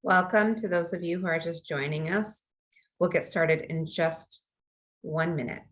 Welcome to those of you who are just joining us. We'll get started in just 1 minute.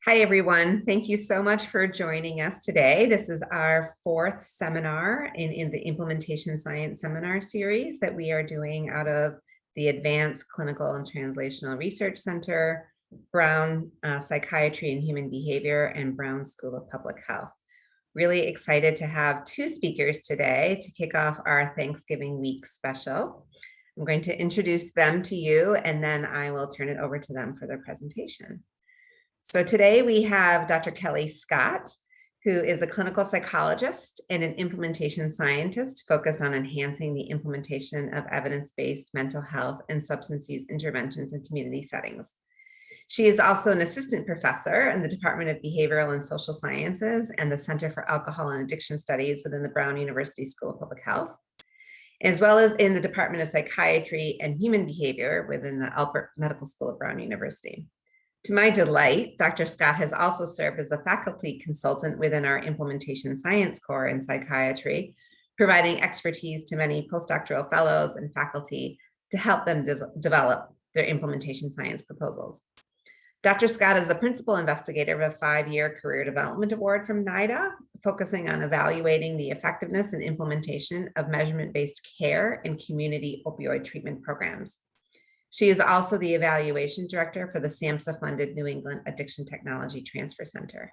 Hi, everyone. Thank you so much for joining us today. This is our 4th seminar in the Implementation Science Seminar series that we are doing out of the Advanced Clinical and Translational Research Center, Brown Psychiatry and Human Behavior, and Brown School of Public Health. Really excited to have 2 speakers today to kick off our Thanksgiving week special. I'm going to introduce them to you, and then I will turn it over to them for their presentation. So today we have Dr. Kelli Scott, who is a clinical psychologist and an implementation scientist focused on enhancing the implementation of evidence-based mental health and substance use interventions in community settings. She is also an assistant professor in the Department of Behavioral and Social Sciences and the Center for Alcohol and Addiction Studies within the Brown University School of Public Health, as well as in the Department of Psychiatry and Human Behavior within the Alpert Medical School of Brown University. To my delight, Dr. Scott has also served as a faculty consultant within our implementation science core in psychiatry, providing expertise to many postdoctoral fellows and faculty to help them develop their implementation science proposals. Dr. Scott is the principal investigator of a 5-year career development award from NIDA, focusing on evaluating the effectiveness and implementation of measurement-based care in community opioid treatment programs. She is also the evaluation director for the SAMHSA-funded New England Addiction Technology Transfer Center.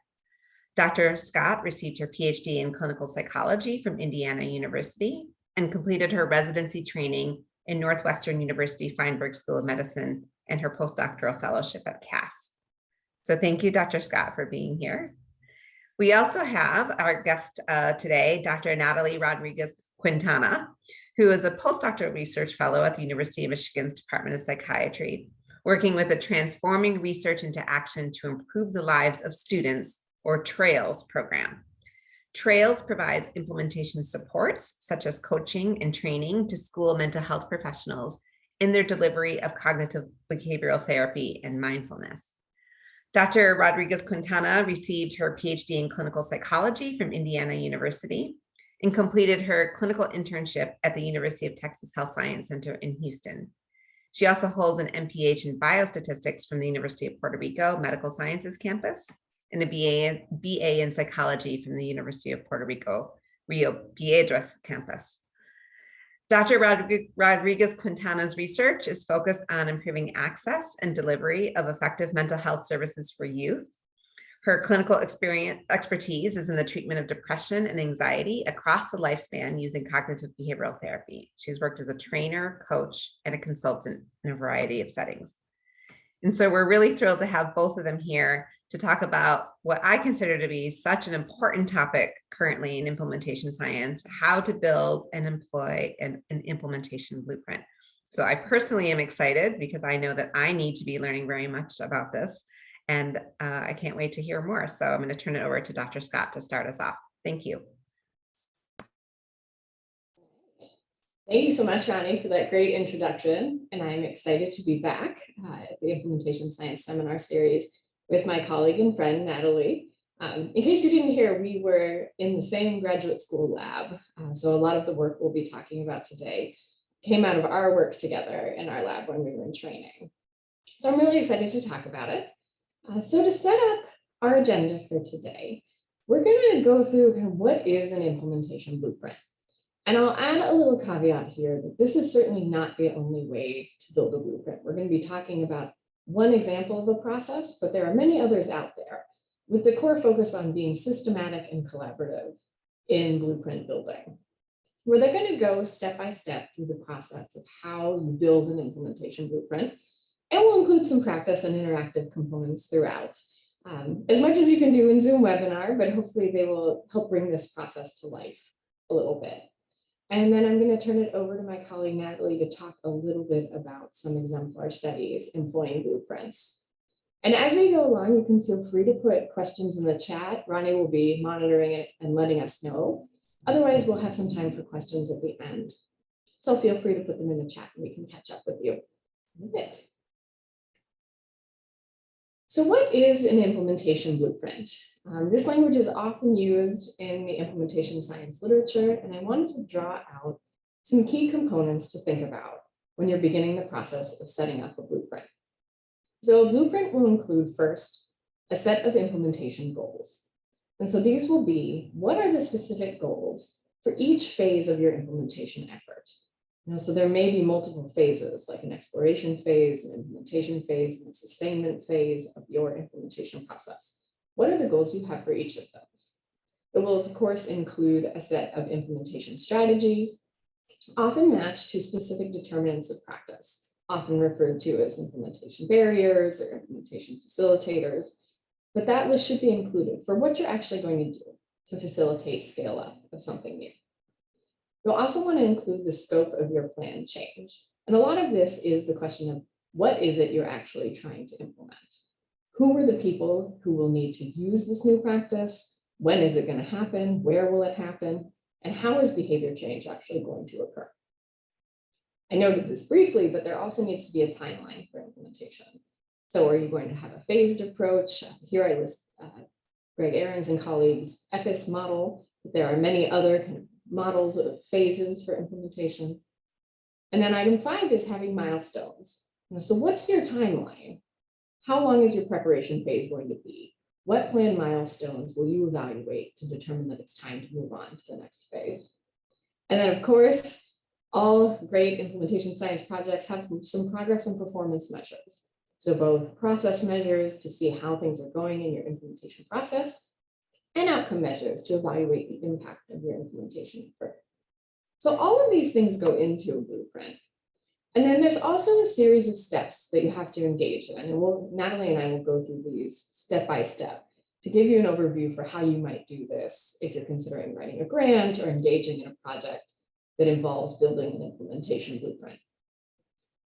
Dr. Scott received her PhD in clinical psychology from Indiana University and completed her residency training in Northwestern University Feinberg School of Medicine and her postdoctoral fellowship at Cass. So thank you, Dr. Scott, for being here. We also have our guest today, Dr. Natalie Rodriguez-Quintana, who is a postdoctoral research fellow at the University of Michigan's Department of Psychiatry, working with a Transforming Research into Action to Improve the Lives of Students, or TRAILS program. TRAILS provides implementation supports, such as coaching and training to school mental health professionals in their delivery of cognitive behavioral therapy and mindfulness. Dr. Rodriguez-Quintana received her PhD in clinical psychology from Indiana University and completed her clinical internship at the University of Texas Health Science Center in Houston. She also holds an MPH in biostatistics from the University of Puerto Rico Medical Sciences campus and a BA in psychology from the University of Puerto Rico Rio Piedras campus. Dr. Rodriguez-Quintana's research is focused on improving access and delivery of effective mental health services for youth. Her clinical expertise is in the treatment of depression and anxiety across the lifespan using cognitive behavioral therapy. She's worked as a trainer, coach, and a consultant in a variety of settings. And so we're really thrilled to have both of them here to talk about what I consider to be such an important topic currently in implementation science, how to build and employ an implementation blueprint. So I personally am excited because I know that I need to be learning very much about this. And I can't wait to hear more. So I'm going to turn it over to Dr. Scott to start us off. Thank you. Thank you so much, Ronnie, for that great introduction. And I'm excited to be back at the Implementation Science Seminar Series with my colleague and friend, Natalie. In case you didn't hear, we were in the same graduate school lab. So a lot of the work we'll be talking about today came out of our work together in our lab when we were in training. So I'm really excited to talk about it. So to set up our agenda for today, we're going to go through kind of what is an implementation blueprint. And I'll add a little caveat here that this is certainly not the only way to build a blueprint. We're going to be talking about one example of a process, but there are many others out there with the core focus on being systematic and collaborative in blueprint building, where they're going to go step by step through the process of how you build an implementation blueprint. And we'll include some practice and interactive components throughout, as much as you can do in Zoom webinar, but hopefully they will help bring this process to life a little bit. And then I'm going to turn it over to my colleague Natalie to talk a little bit about some exemplar studies employing blueprints. And as we go along, you can feel free to put questions in the chat. Ronnie will be monitoring it and letting us know. Otherwise, we'll have some time for questions at the end. So feel free to put them in the chat and we can catch up with you in a bit. So what is an implementation blueprint? This language is often used in the implementation science literature, and I wanted to draw out some key components to think about when you're beginning the process of setting up a blueprint. So a blueprint will include first a set of implementation goals. And so these will be, what are the specific goals for each phase of your implementation effort? So there may be multiple phases, like an exploration phase, an implementation phase, and a sustainment phase of your implementation process. What are the goals you have for each of those? It will, of course, include a set of implementation strategies, often matched to specific determinants of practice, often referred to as implementation barriers or implementation facilitators. But that list should be included for what you're actually going to do to facilitate scale up of something new. You'll also want to include the scope of your plan change. And a lot of this is the question of what is it you're actually trying to implement? Who are the people who will need to use this new practice? When is it going to happen? Where will it happen? And how is behavior change actually going to occur? I noted this briefly, but there also needs to be a timeline for implementation. So are you going to have a phased approach? Here I list Greg Ahrens and colleagues' EPIS model, but there are many other kind of models of phases for implementation. And then item 5 is having milestones. So what's your timeline? How long is your preparation phase going to be? What planned milestones will you evaluate to determine that it's time to move on to the next phase? And then, of course, all great implementation science projects have some progress and performance measures. So both process measures to see how things are going in your implementation process, and outcome measures to evaluate the impact of your implementation effort. So all of these things go into a blueprint. And then there's also a series of steps that you have to engage in. And Natalie and I will go through these step by step to give you an overview for how you might do this if you're considering writing a grant or engaging in a project that involves building an implementation blueprint.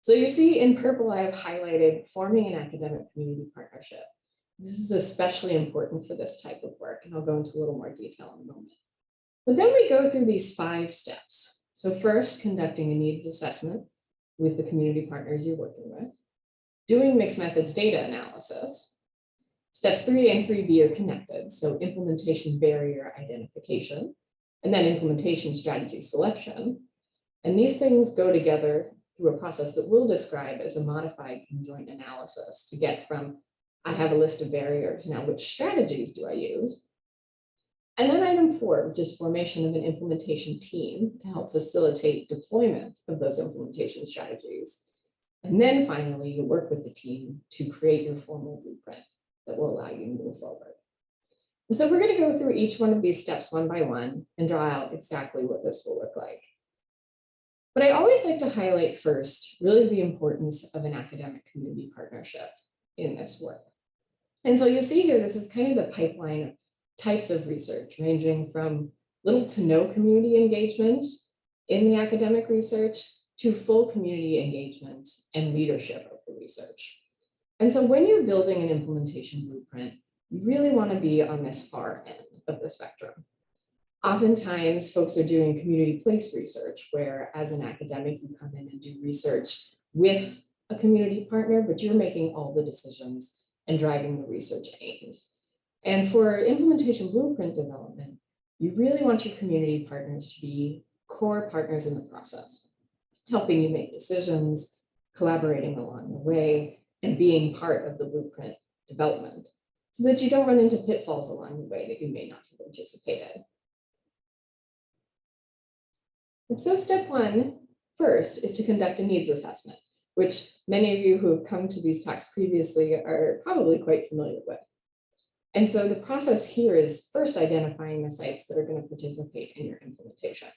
So you see in purple, I have highlighted forming an academic community partnership. This is especially important for this type of work, and I'll go into a little more detail in a moment. But then we go through these 5 steps. So first, conducting a needs assessment with the community partners you're working with, doing mixed methods data analysis. Steps 3 and 3B are connected, so implementation barrier identification, and then implementation strategy selection. And these things go together through a process that we'll describe as a modified conjoint analysis to get from I have a list of barriers, now which strategies do I use? And then item 4, which is formation of an implementation team to help facilitate deployment of those implementation strategies. And then finally, you work with the team to create your formal blueprint that will allow you to move forward. And so we're going to go through each one of these steps one by one and draw out exactly what this will look like. But I always like to highlight first, really the importance of an academic community partnership in this work. And so you'll see here, this is kind of the pipeline of types of research ranging from little to no community engagement in the academic research to full community engagement and leadership of the research. And so when you're building an implementation blueprint, you really want to be on this far end of the spectrum. Oftentimes, folks are doing community-placed research, where as an academic, you come in and do research with a community partner, but you're making all the decisions and driving the research aims. And for implementation blueprint development, you really want your community partners to be core partners in the process, helping you make decisions, collaborating along the way, and being part of the blueprint development, so that you don't run into pitfalls along the way that you may not have anticipated. And so step 1 first is to conduct a needs assessment, which many of you who have come to these talks previously are probably quite familiar with. And so the process here is first identifying the sites that are going to participate in your implementation,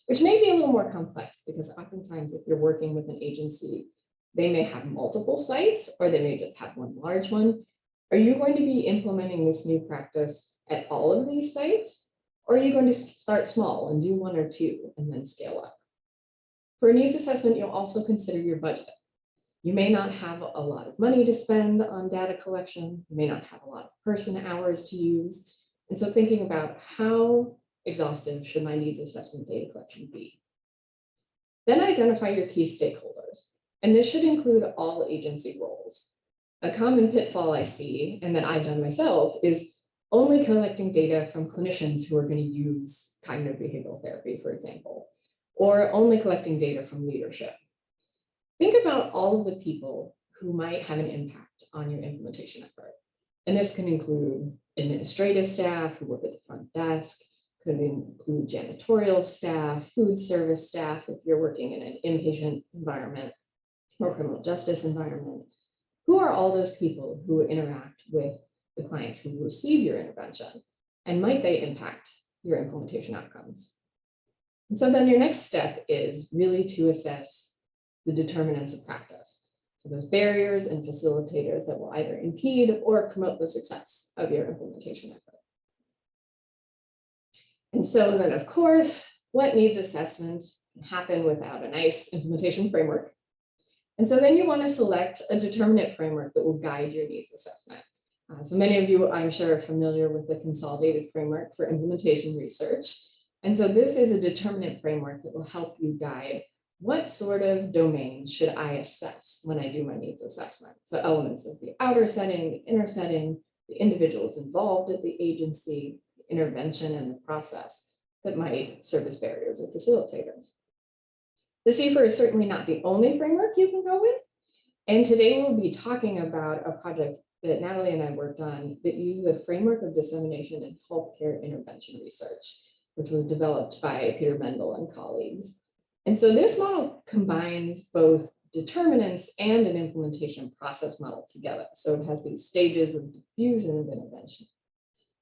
which may be a little more complex because oftentimes if you're working with an agency, they may have multiple sites or they may just have one large one. Are you going to be implementing this new practice at all of these sites? Or are you going to start small and do 1 or 2 and then scale up? For a needs assessment, you'll also consider your budget. You may not have a lot of money to spend on data collection. You may not have a lot of person hours to use. And so thinking about how exhaustive should my needs assessment data collection be? Then identify your key stakeholders. And this should include all agency roles. A common pitfall I see, and that I've done myself, is only collecting data from clinicians who are going to use cognitive behavioral therapy, for example, or only collecting data from leadership. Think about all of the people who might have an impact on your implementation effort. And this can include administrative staff who work at the front desk, could include janitorial staff, food service staff if you're working in an inpatient environment or criminal justice environment. Who are all those people who interact with the clients who receive your intervention? And might they impact your implementation outcomes? And so then your next step is really to assess the determinants of practice. So those barriers and facilitators that will either impede or promote the success of your implementation effort. And so then, of course, what needs assessment can happen without a nice implementation framework? And so then you want to select a determinate framework that will guide your needs assessment. So many of you, I'm sure, are familiar with the consolidated framework for implementation research. And so this is a determinate framework that will help you guide what sort of domains should I assess when I do my needs assessment. So elements of the outer setting, the inner setting, the individuals involved at the agency, the intervention and the process that might serve as barriers or facilitators. The CFR is certainly not the only framework you can go with. And today we'll be talking about a project that Natalie and I worked on that used the framework of dissemination and healthcare intervention research, which was developed by Peter Mendel and colleagues. And so this model combines both determinants and an implementation process model together. So it has these stages of diffusion of intervention.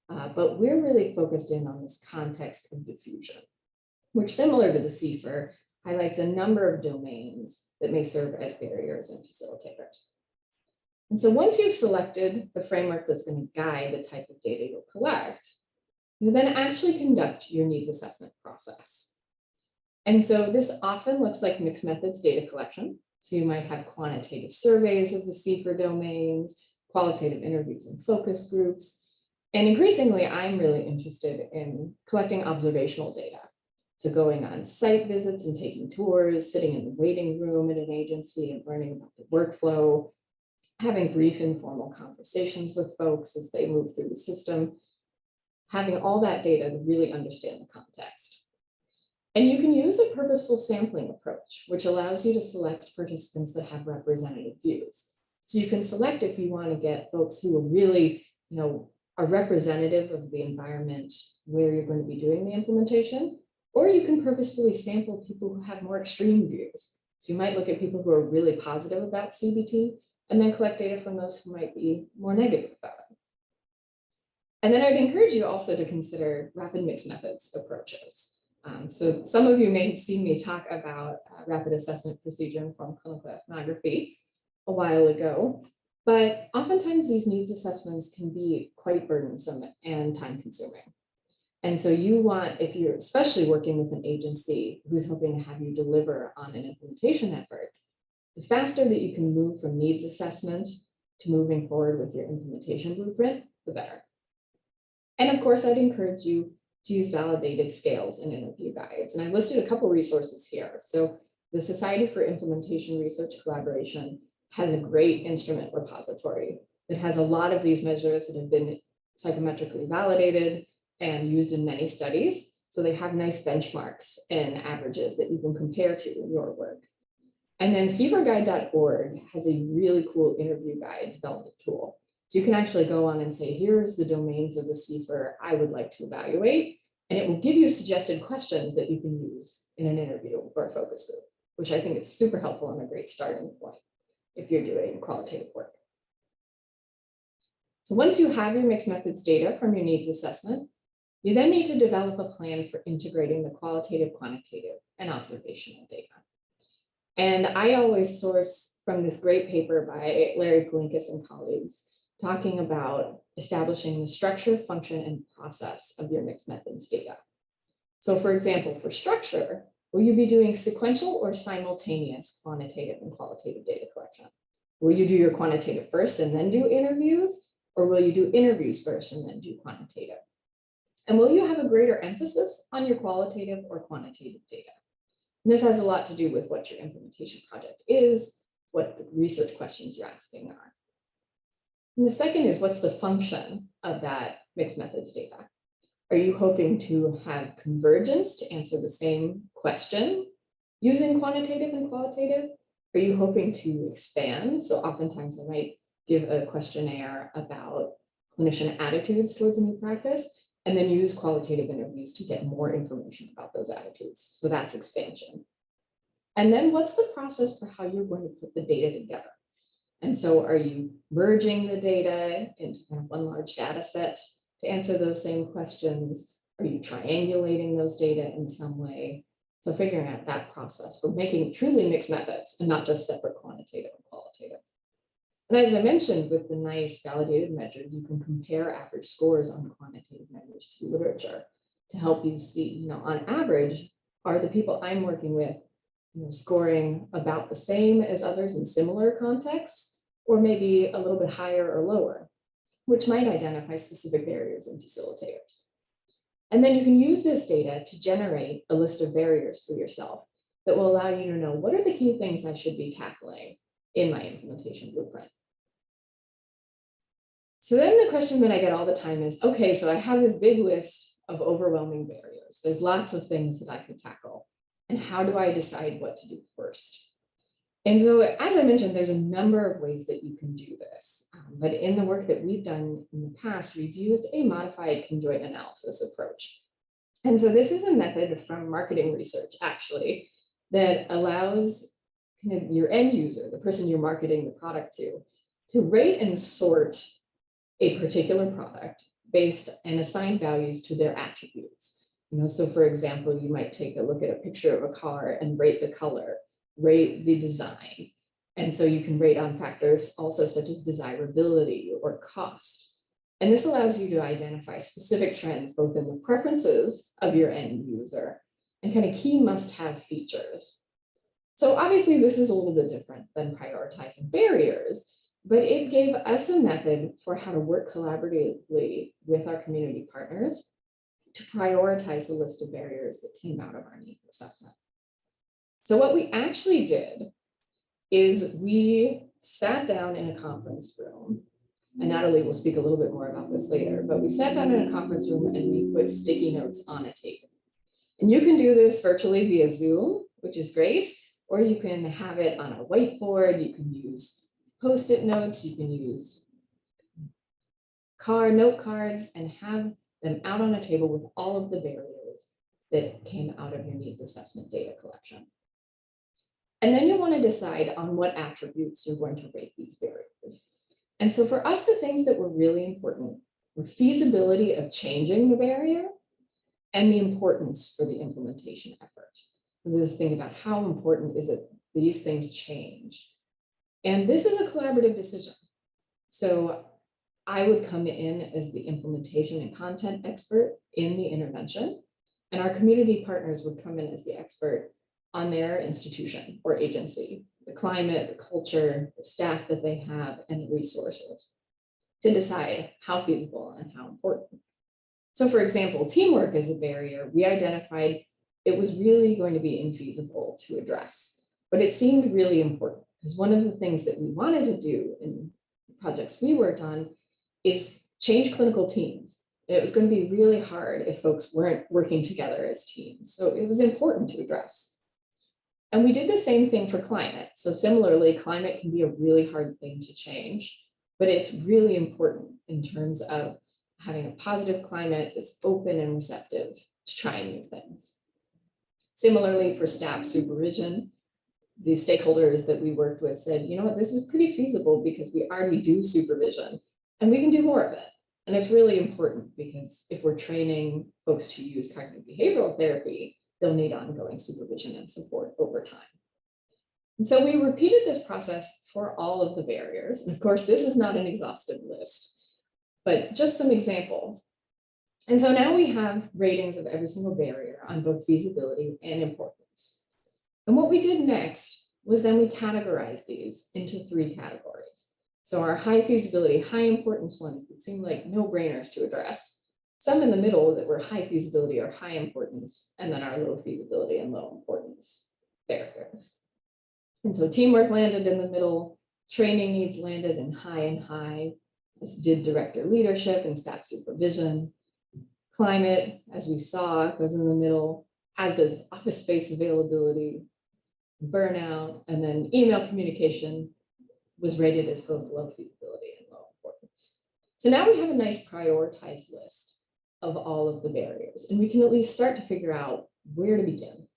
But we're really focused in on this context of diffusion, which, similar to the CFR, highlights a number of domains that may serve as barriers and facilitators. And so once you've selected the framework that's going to guide the type of data you'll collect, you then actually conduct your needs assessment process. And so this often looks like mixed methods data collection. So you might have quantitative surveys of the CFR domains, qualitative interviews and focus groups. And increasingly, I'm really interested in collecting observational data. So going on site visits and taking tours, sitting in the waiting room at an agency and learning about the workflow, having brief informal conversations with folks as they move through the system, having all that data to really understand the context. And you can use a purposeful sampling approach, which allows you to select participants that have representative views. So you can select if you want to get folks who are really, are representative of the environment where you're going to be doing the implementation, or you can purposefully sample people who have more extreme views. So you might look at people who are really positive about CBT and then collect data from those who might be more negative about it. And then I'd encourage you also to consider rapid mixed methods approaches. So some of you may have seen me talk about rapid assessment procedure from clinical ethnography a while ago, but oftentimes these needs assessments can be quite burdensome and time consuming. And so you want, if you're especially working with an agency who's hoping to have you deliver on an implementation effort, the faster that you can move from needs assessment to moving forward with your implementation blueprint, the better. And of course, I'd encourage you to use validated scales and interview guides. And I've listed a couple resources here. So the Society for Implementation Research Collaboration has a great instrument repository that has a lot of these measures that have been psychometrically validated and used in many studies. So they have nice benchmarks and averages that you can compare to in your work. And then CFRguide.org has a really cool interview guide development tool. So you can actually go on and say, here's the domains of the CFR I would like to evaluate. And it will give you suggested questions that you can use in an interview or a focus group, which I think is super helpful and a great starting point if you're doing qualitative work. So once you have your mixed methods data from your needs assessment, you then need to develop a plan for integrating the qualitative, quantitative, and observational data. And I always source from this great paper by Larry Palinkas and colleagues talking about establishing the structure, function, and process of your mixed methods data. So for example, for structure, will you be doing sequential or simultaneous quantitative and qualitative data collection? Will you do your quantitative first and then do interviews? Or will you do interviews first and then do quantitative? And will you have a greater emphasis on your qualitative or quantitative data? And this has a lot to do with what your implementation project is, what the research questions you're asking are. And the second is, what's the function of that mixed methods data? Are you hoping to have convergence to answer the same question using quantitative and qualitative? Are you hoping to expand? So oftentimes I might give a questionnaire about clinician attitudes towards a new practice, and then use qualitative interviews to get more information about those attitudes. So that's expansion. And then what's the process for how you're going to put the data together? And so are you merging the data into kind of one large data set to answer those same questions? Are you triangulating those data in some way? So figuring out that process for making truly mixed methods and not just separate quantitative and qualitative. And as I mentioned, with the nice validated measures, you can compare average scores on quantitative measures to literature to help you see, on average, are the people I'm working with, scoring about the same as others in similar contexts, or maybe a little bit higher or lower, which might identify specific barriers and facilitators. And then you can use this data to generate a list of barriers for yourself that will allow you to know what are the key things I should be tackling in my implementation blueprint. So then the question that I get all the time is, okay, so I have this big list of overwhelming barriers. There's lots of things that I could tackle. And how do I decide what to do first? And so, as I mentioned, there's a number of ways that you can do this. But in the work that we've done in the past, we've used a modified conjoint analysis approach. And so this is a method from marketing research, actually, that allows kind of your end user, the person you're marketing the product to rate and sort a particular product based and assign values to their attributes. So for example, you might take a look at a picture of a car and rate the color, rate the design. And so you can rate on factors also such as desirability or cost. And this allows you to identify specific trends, both in the preferences of your end user and kind of key must-have features. So obviously this is a little bit different than prioritizing barriers, but it gave us a method for how to work collaboratively with our community partners to prioritize the list of barriers that came out of our needs assessment. So what we actually did is we sat down in a conference room, and Natalie will speak a little bit more about this later, but we sat down in a conference room and we put sticky notes on a table. And you can do this virtually via Zoom, which is great, or you can have it on a whiteboard, you can use Post-it notes, you can use note cards and have them out on a table with all of the barriers that came out of your needs assessment data collection. And then you want to decide on what attributes you're going to rate these barriers. And so for us, the things that were really important were feasibility of changing the barrier and the importance for the implementation effort. This thing about how important is it these things change. And this is a collaborative decision. So I would come in as the implementation and content expert in the intervention, and our community partners would come in as the expert on their institution or agency, the climate, the culture, the staff that they have, and the resources to decide how feasible and how important. So for example, teamwork is a barrier. We identified it was really going to be infeasible to address, but it seemed really important because one of the things that we wanted to do in the projects we worked on is change clinical teams. And it was going to be really hard if folks weren't working together as teams. So it was important to address. And we did the same thing for climate. So similarly, climate can be a really hard thing to change, but it's really important in terms of having a positive climate that's open and receptive to trying new things. Similarly, for staff supervision, the stakeholders that we worked with said, you know what, this is pretty feasible because we already do supervision and we can do more of it. And it's really important because if we're training folks to use cognitive behavioral therapy, they'll need ongoing supervision and support over time. And so we repeated this process for all of the barriers. And of course, this is not an exhaustive list, but just some examples. And so now we have ratings of every single barrier on both feasibility and importance. And what we did next was then we categorized these into 3 categories. So our high feasibility, high importance ones that seemed like no-brainers to address, some in the middle that were high feasibility or high importance, and then our low feasibility and low importance barriers. And so teamwork landed in the middle, training needs landed in high and high, as did director leadership and staff supervision. Climate, as we saw, goes in the middle, as does office space availability, burnout, and then email communication was rated as both low feasibility and low importance. So now we have a nice prioritized list of all of the barriers, and we can at least start to figure out where to begin.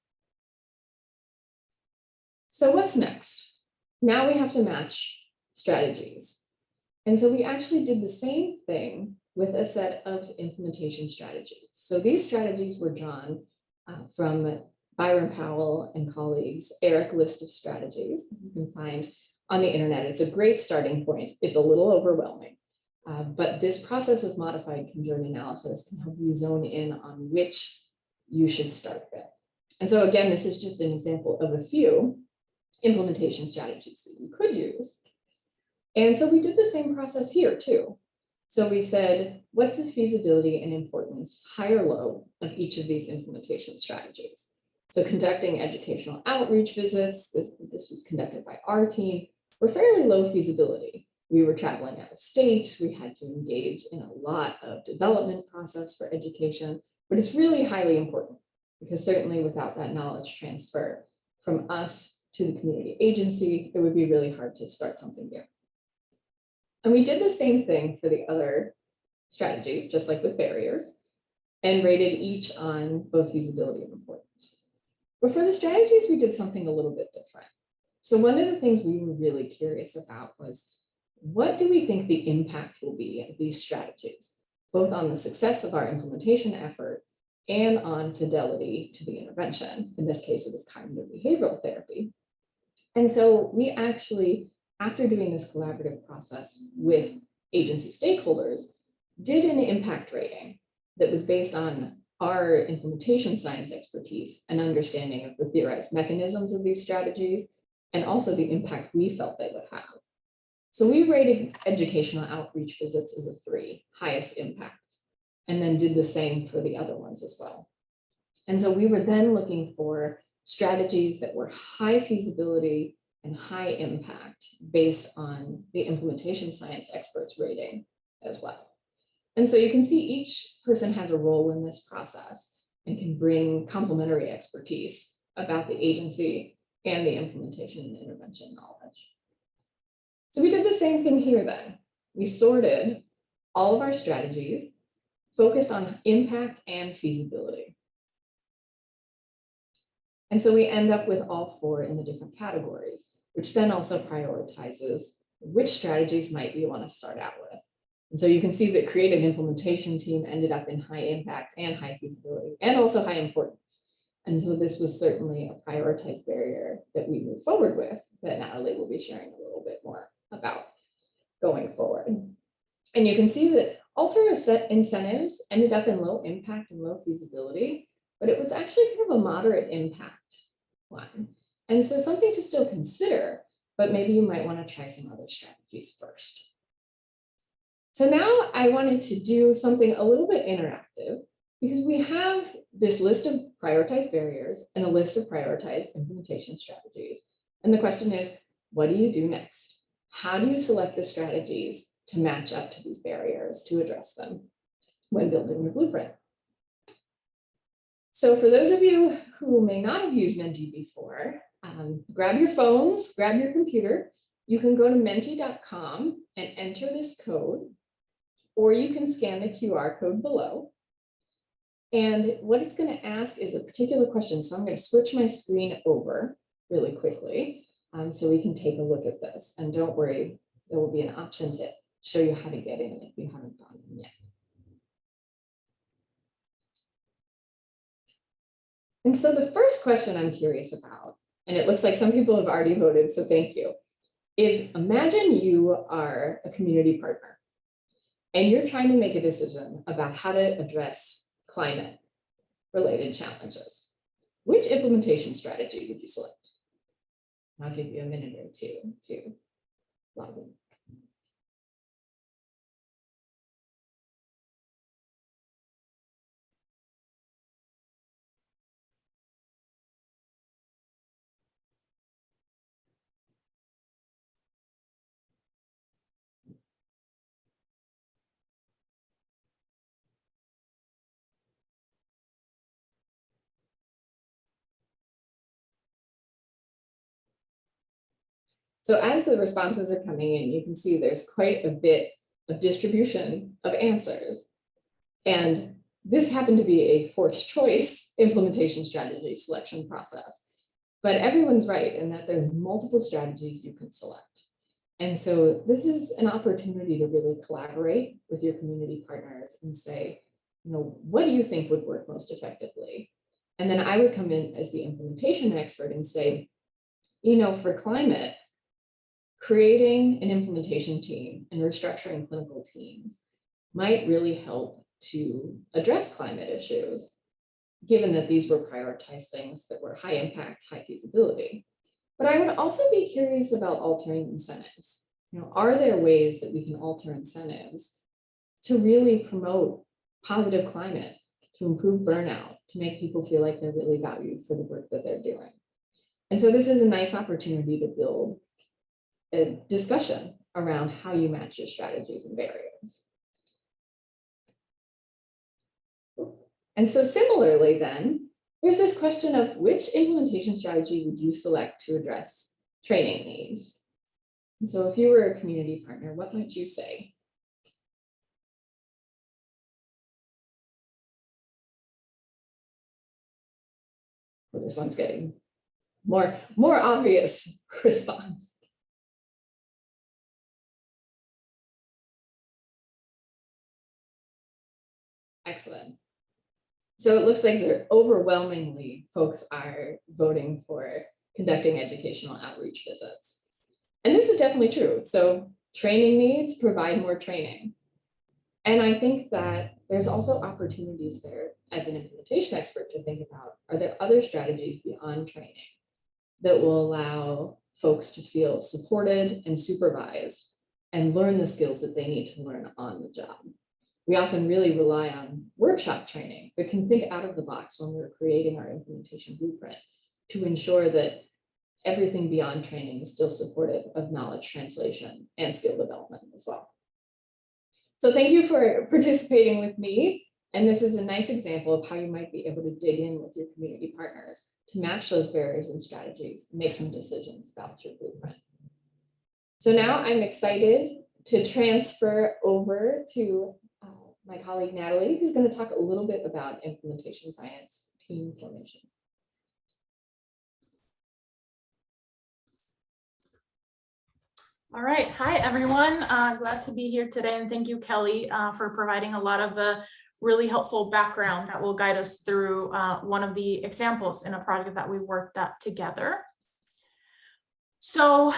So what's next? Now we have to match strategies. And so we actually did the same thing with a set of implementation strategies. So these strategies were drawn from Byron Powell and colleagues' ERIC list of strategies that you can find on the internet. It's a great starting point. It's a little overwhelming, but this process of modified conjoint analysis can help you zone in on which you should start with. And so again, this is just an example of a few implementation strategies that you could use. And so we did the same process here too. So we said, what's the feasibility and importance, high or low, of each of these implementation strategies? So conducting educational outreach visits, this was conducted by our team, were fairly low feasibility. We were traveling out of state, we had to engage in a lot of development process for education, but it's really highly important because certainly without that knowledge transfer from us to the community agency, it would be really hard to start something new. And we did the same thing for the other strategies, just like with barriers, and rated each on both feasibility and importance. But for the strategies, we did something a little bit different. So one of the things we were really curious about was, what do we think the impact will be of these strategies, both on the success of our implementation effort and on fidelity to the intervention? In this case, it was cognitive behavioral therapy. And so we actually, after doing this collaborative process with agency stakeholders, did an impact rating that was based on our implementation science expertise and understanding of the theorized mechanisms of these strategies, and also the impact we felt they would have. So we rated educational outreach visits as a 3, highest impact, and then did the same for the other ones as well. And so we were then looking for strategies that were high feasibility and high impact based on the implementation science experts rating as well. And so you can see each person has a role in this process and can bring complementary expertise about the agency and the implementation and intervention knowledge. So we did the same thing here then. We sorted all of our strategies, focused on impact and feasibility. And so we end up with all 4 in the different categories, which then also prioritizes which strategies might we want to start out with. And so you can see that creative implementation team ended up in high impact and high feasibility, and also high importance. And so this was certainly a prioritized barrier that we moved forward with, that Natalie will be sharing a little bit more about going forward. And you can see that alternate incentives ended up in low impact and low feasibility, but it was actually kind of a moderate impact one. And so something to still consider, but maybe you might want to try some other strategies first. So now I wanted to do something a little bit interactive, because we have this list of prioritized barriers and a list of prioritized implementation strategies. And the question is, what do you do next? How do you select the strategies to match up to these barriers to address them when building your blueprint? So for those of you who may not have used Menji before, grab your phones, grab your computer. You can go to menji.com and enter this code, or you can scan the QR code below. And what it's going to ask is a particular question. So I'm going to switch my screen over really quickly so we can take a look at this. And don't worry, there will be an option to show you how to get in if you haven't gone in yet. And so the first question I'm curious about and it looks like some people have already voted, so thank you, is imagine you are a community partner and you're trying to make a decision about how to address climate-related challenges. Which implementation strategy would you select? I'll give you a minute or two to log in. So as the responses are coming in, you can see there's quite a bit of distribution of answers. And this happened to be a forced choice implementation strategy selection process. But everyone's right in that there are multiple strategies you can select. And so this is an opportunity to really collaborate with your community partners and say, what do you think would work most effectively? And then I would come in as the implementation expert and say, for climate, creating an implementation team and restructuring clinical teams might really help to address climate issues, given that these were prioritized things that were high impact, high feasibility. But I would also be curious about altering incentives. Are there ways that we can alter incentives to really promote positive climate, to improve burnout, to make people feel like they're really valued for the work that they're doing? And so this is a nice opportunity to build a discussion around how you match your strategies and barriers. And so similarly then, there's this question of which implementation strategy would you select to address training needs? And so if you were a community partner, what might you say? Well, this one's getting more obvious response. Excellent. So it looks like overwhelmingly folks are voting for conducting educational outreach visits. And this is definitely true. So training needs provide more training. And I think that there's also opportunities there as an implementation expert to think about, are there other strategies beyond training that will allow folks to feel supported and supervised and learn the skills that they need to learn on the job? We often really rely on workshop training, but can think out of the box when we're creating our implementation blueprint to ensure that everything beyond training is still supportive of knowledge translation and skill development as well. So thank you for participating with me. And this is a nice example of how you might be able to dig in with your community partners to match those barriers and strategies, and make some decisions about your blueprint. So now I'm excited to transfer over to my colleague Natalie, who's going to talk a little bit about implementation science team formation. All right, hi everyone. Glad to be here today, and thank you, Kelly, for providing a lot of the really helpful background that will guide us through one of the examples in a project that we worked at together. So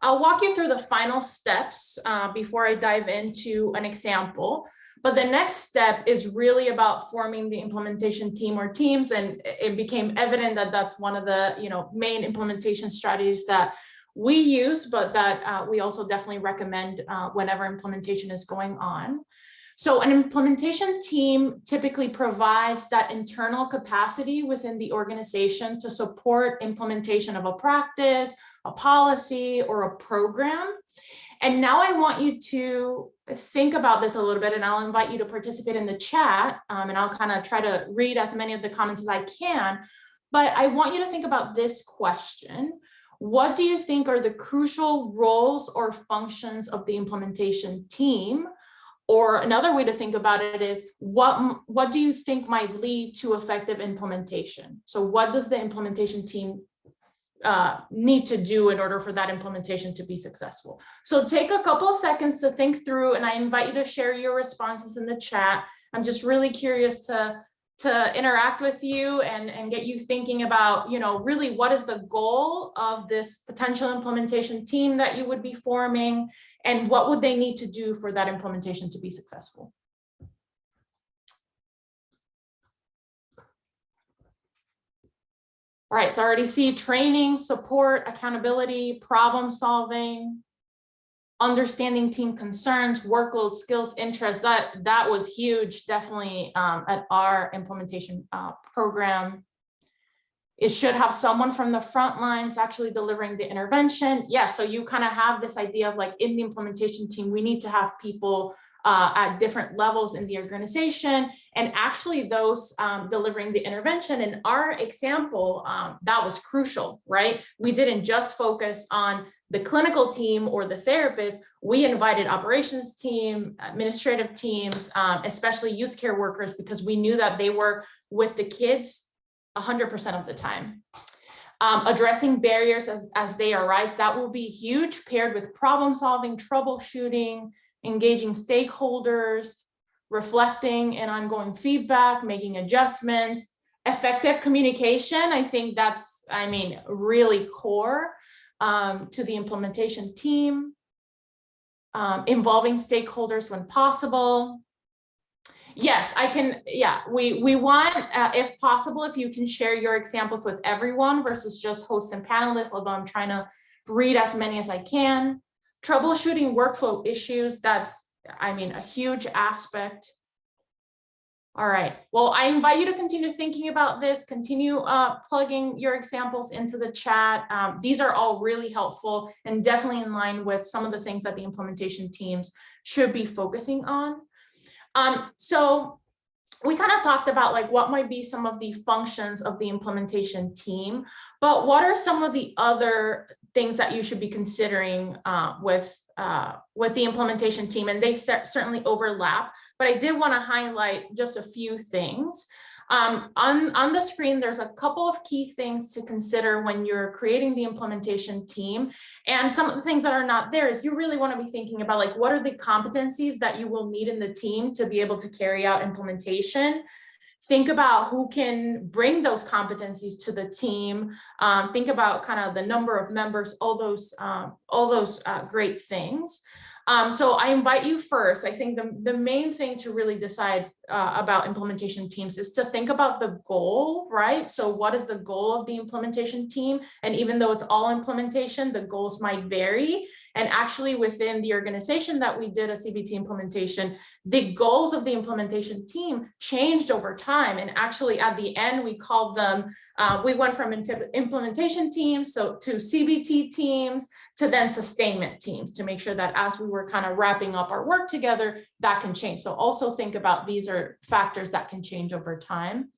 I'll walk you through the final steps before I dive into an example. But the next step is really about forming the implementation team or teams, and it became evident that that's one of the main implementation strategies that we use, but that we also definitely recommend whenever implementation is going on. So an implementation team typically provides that internal capacity within the organization to support implementation of a practice, a policy, or a program. And now I want you to think about this a little bit, and I'll invite you to participate in the chat, and I'll kind of try to read as many of the comments as I can. But I want you to think about this question. What do you think are the crucial roles or functions of the implementation team? Or another way to think about it is, what do you think might lead to effective implementation? So what does the implementation team need to do in order for that implementation to be successful? So take a couple of seconds to think through, and I invite you to share your responses in the chat. I'm just really curious to to interact with you and get you thinking about, you know, really what is the goal of this potential implementation team that you would be forming, and what would they need to do for that implementation to be successful. All right, so I already see training, support, accountability, problem solving, understanding team concerns, workload, skills, interests. That was huge, definitely at our implementation program. It should have someone from the front lines actually delivering the intervention. Yeah, so you kind of have this idea of like in the implementation team, we need to have people at different levels in the organization, and actually those delivering the intervention. In our example, that was crucial, right? We didn't just focus on the clinical team or the therapist. We invited operations team, administrative teams, especially youth care workers, because we knew that they were with the kids 100% of the time. Addressing barriers as they arise, that will be huge, paired with problem solving, troubleshooting, engaging stakeholders, reflecting and ongoing feedback, making adjustments, effective communication. I think that's, I mean, really core to the implementation team, involving stakeholders when possible. Yes, I can. Yeah, we want, if possible, if you can share your examples with everyone versus just hosts and panelists, although I'm trying to read as many as I can. Troubleshooting workflow issues, that's, I mean, a huge aspect. All right, well, I invite you to continue thinking about this, continue plugging your examples into the chat. These are all really helpful and definitely in line with some of the things that the implementation teams should be focusing on. So we kind of talked about like what might be some of the functions of the implementation team, but what are some of the other things that you should be considering with the implementation team? And they certainly overlap, but I did want to highlight just a few things. On the screen, there's a couple of key things to consider when you're creating the implementation team. And some of the things that are not there is you really want to be thinking about like, what are the competencies that you will need in the team to be able to carry out implementation? Think about who can bring those competencies to the team. Think about kind of the number of members, all those great things. So I invite you first. I think the main thing to really decide about implementation teams is to think about the goal, right? So what is the goal of the implementation team? And even though it's all implementation, the goals might vary. And actually within the organization that we did a CBT implementation, the goals of the implementation team changed over time. And actually at the end, we called them, we went from implementation teams to CBT teams to then sustainment teams, to make sure that as we were kind of wrapping up our work together, that can change. So also think about these are factors that can change over time.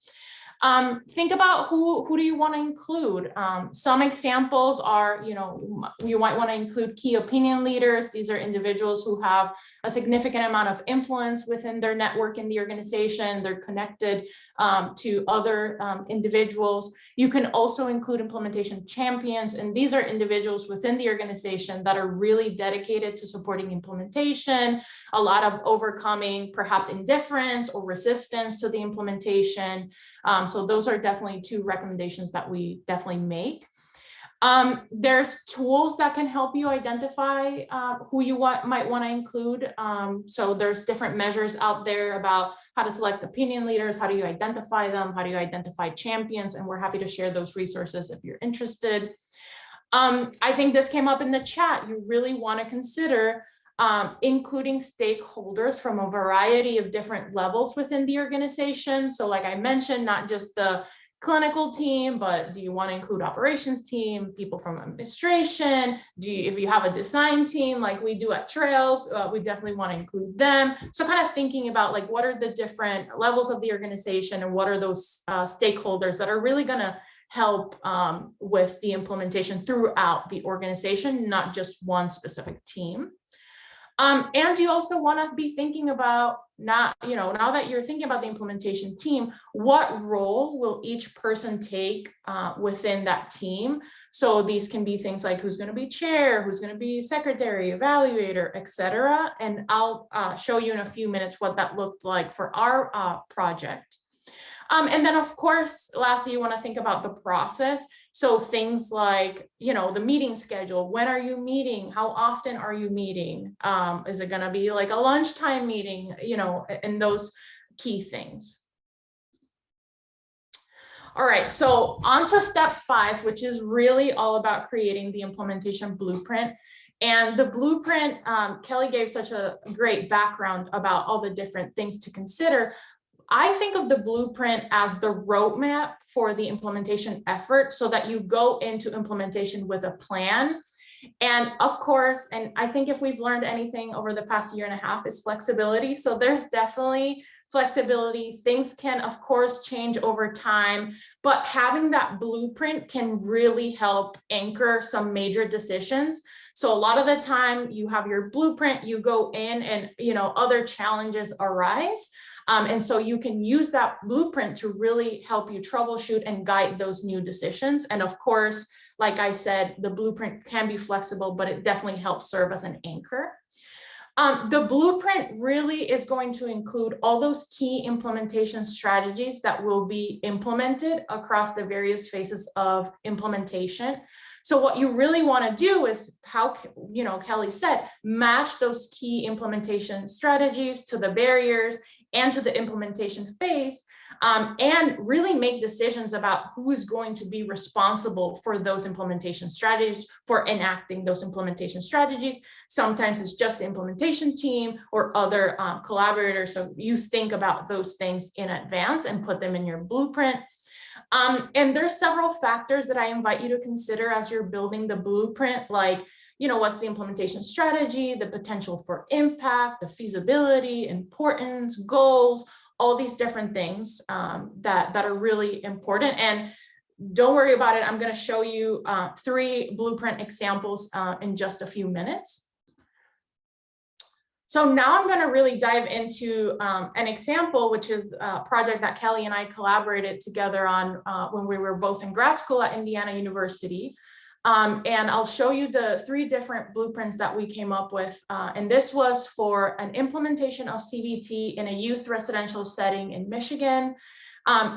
Think about who do you want to include? Some examples are, you know, you might want to include key opinion leaders. These are individuals who have a significant amount of influence within their network in the organization. They're connected to other individuals. You can also include implementation champions, and these are individuals within the organization that are really dedicated to supporting implementation, a lot of overcoming perhaps indifference or resistance to the implementation. So those are definitely two recommendations that we definitely make. There's tools that can help you identify who you might want to include. So there's different measures out there about how to select opinion leaders, how do you identify them, how do you identify champions, and we're happy to share those resources if you're interested. I think this came up in the chat. You really want to consider including stakeholders from a variety of different levels within the organization. So like I mentioned, not just the clinical team, but do you want to include operations team, people from administration? If you have a design team like we do at Trails, we definitely want to include them. So kind of thinking about like what are the different levels of the organization and what are those stakeholders that are really going to help with the implementation throughout the organization, not just one specific team. And you also want to be thinking about now that you're thinking about the implementation team, what role will each person take within that team? So these can be things like who's going to be chair, who's going to be secretary, evaluator, etc. And I'll show you in a few minutes what that looked like for our project. And then of course, lastly, you want to think about the process. So things like, the meeting schedule. When are you meeting? How often are you meeting? Is it going to be like a lunchtime meeting, and those key things. All right, so on to step 5, which is really all about creating the implementation blueprint. And the blueprint, Kelli gave such a great background about all the different things to consider. I think of the blueprint as the roadmap for the implementation effort so that you go into implementation with a plan. And of course, and I think if we've learned anything over the past year and a half is flexibility. So there's definitely flexibility. Things can, of course, change over time, but having that blueprint can really help anchor some major decisions. So a lot of the time you have your blueprint, you go in and, other challenges arise. And so you can use that blueprint to really help you troubleshoot and guide those new decisions. And of course, like I said, the blueprint can be flexible, but it definitely helps serve as an anchor. The blueprint really is going to include all those key implementation strategies that will be implemented across the various phases of implementation. So what you really want to do is, how, Kelli said, match those key implementation strategies to the barriers and to the implementation phase, and really make decisions about who is going to be responsible for those implementation strategies, for enacting those implementation strategies. Sometimes it's just the implementation team or other collaborators. So you think about those things in advance and put them in your blueprint. And there's several factors that I invite you to consider as you're building the blueprint, like, what's the implementation strategy, the potential for impact, the feasibility, importance, goals, all these different things that are really important. And don't worry about it. I'm going to show you 3 blueprint examples in just a few minutes. So now I'm going to really dive into an example, which is a project that Kelli and I collaborated together on when we were both in grad school at Indiana University. And I'll show you the 3 different blueprints that we came up with. And this was for an implementation of CBT in a youth residential setting in Michigan.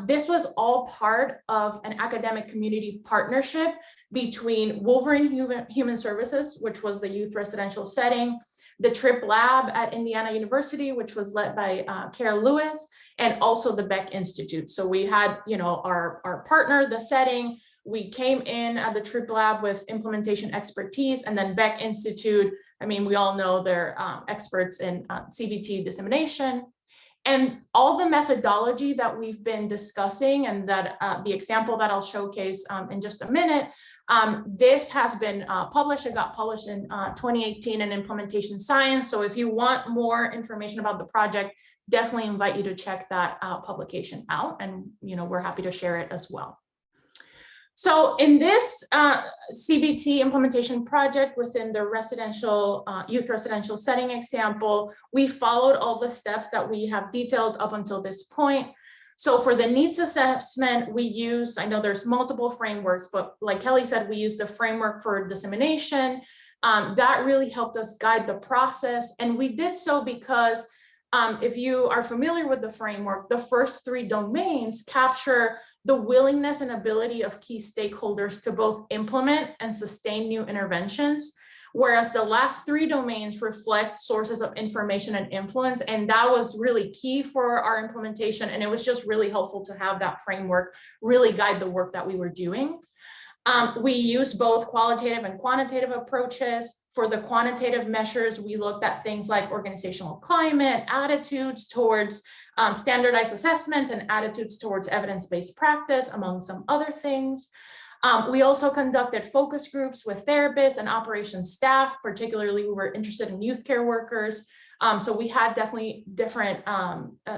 This was all part of an academic community partnership between Wolverine Human Services, which was the youth residential setting, the TRIP Lab at Indiana University, which was led by Kara Lewis, and also the Beck Institute. So we had, our partner, the setting. We came in at the TRIP Lab with implementation expertise, and then Beck Institute, we all know they're experts in CBT dissemination. And all the methodology that we've been discussing, and that the example that I'll showcase in just a minute, this has been published. It got published in 2018 in Implementation Science. So if you want more information about the project, definitely invite you to check that publication out, and we're happy to share it as well. So in this CBT implementation project within the residential, youth residential setting example, we followed all the steps that we have detailed up until this point. So for the needs assessment, we use, I know there's multiple frameworks, but like Kelli said, we use the framework for dissemination. That really helped us guide the process. And we did so because if you are familiar with the framework, the first 3 domains capture the willingness and ability of key stakeholders to both implement and sustain new interventions, whereas the last 3 domains reflect sources of information and influence. And that was really key for our implementation. And it was just really helpful to have that framework really guide the work that we were doing. We used both qualitative and quantitative approaches. For the quantitative measures, we looked at things like organizational climate, attitudes towards standardized assessment, and attitudes towards evidence-based practice, among some other things. We also conducted focus groups with therapists and operations staff. Particularly, we were interested in youth care workers. So we had definitely different